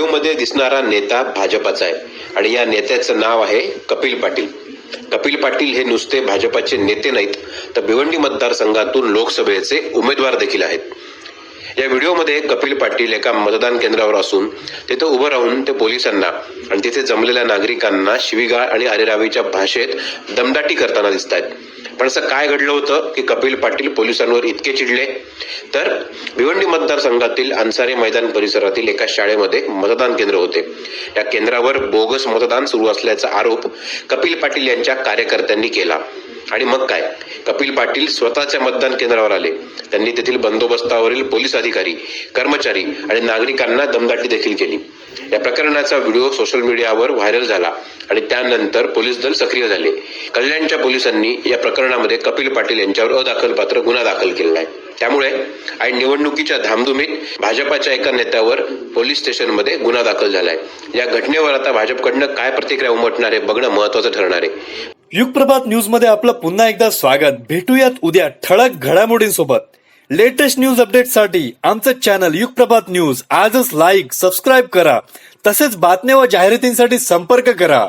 व्हिडिओमध्ये दिसणारा नेता भाजपाचा आहे आणि या नेत्याचं नाव आहे कपिल पाटील. कपिल पाटील हे नुसते भाजपाचे नेते नाहीत तर भिवंडी मतदारसंघातून लोकसभेचे उमेदवार देखील आहेत. या व्हिडिओमध्ये कपिल पाटील एका मतदान केंद्रावर असून तिथे उभं राहून ते पोलिसांना आणि तिथे जमलेल्या नागरिकांना शिवीगाळ आणि अरेरावीच्या भाषेत दमदाटी करताना दिसत आहेत. पण असं काय घडलं होतं की कपिल पाटील पोलिसांवर इतके चिडले? तर भिवंडी मतदारसंघातील अन्सारी मैदान परिसरातील एका शाळेमध्ये मतदान केंद्र होते. या केंद्रावर बोगस मतदान सुरू असल्याचा आरोप कपिल पाटील यांच्या कार्यकर्त्यांनी केला. आणि मग काय, कपिल पाटील स्वतःच्या मतदान केंद्रावर आले. त्यांनी तेथील बंदोबस्तावरील पोलीस अधिकारी, कर्मचारी आणि नागरिकांना दमदाटी देखील केली. या प्रकरणाचा व्हिडिओ सोशल मीडियावर व्हायरल झाला आणि त्यानंतर पोलीस दल सक्रिय झाले. कल्याणच्या पोलिसांनी या प्रकरणामध्ये कपिल पाटील यांच्यावर अदाखलपात्र गुन्हा दाखल केला आहे. त्यामुळे ऐन निवडणुकीच्या धामधुमीत भाजपाच्या एका नेत्यावर पोलीस स्टेशनमध्ये गुन्हा दाखल झालाय. या घटनेवर आता भाजपकडनं काय प्रतिक्रिया उमटणार आहे बघणं महत्वाचं ठरणार आहे. युगप्रभात न्यूज मध्ये आपलं पुन्हा एकदा स्वागत. भेटूयात उद्या ठळक घडामोडींसोबत. लेटेस्ट न्यूज अपडेटसाठी आमचं चॅनल युगप्रभात न्यूज आजच लाईक, सबस्क्राईब करा. तसेच बातम्या व जाहिरातींसाठी संपर्क करा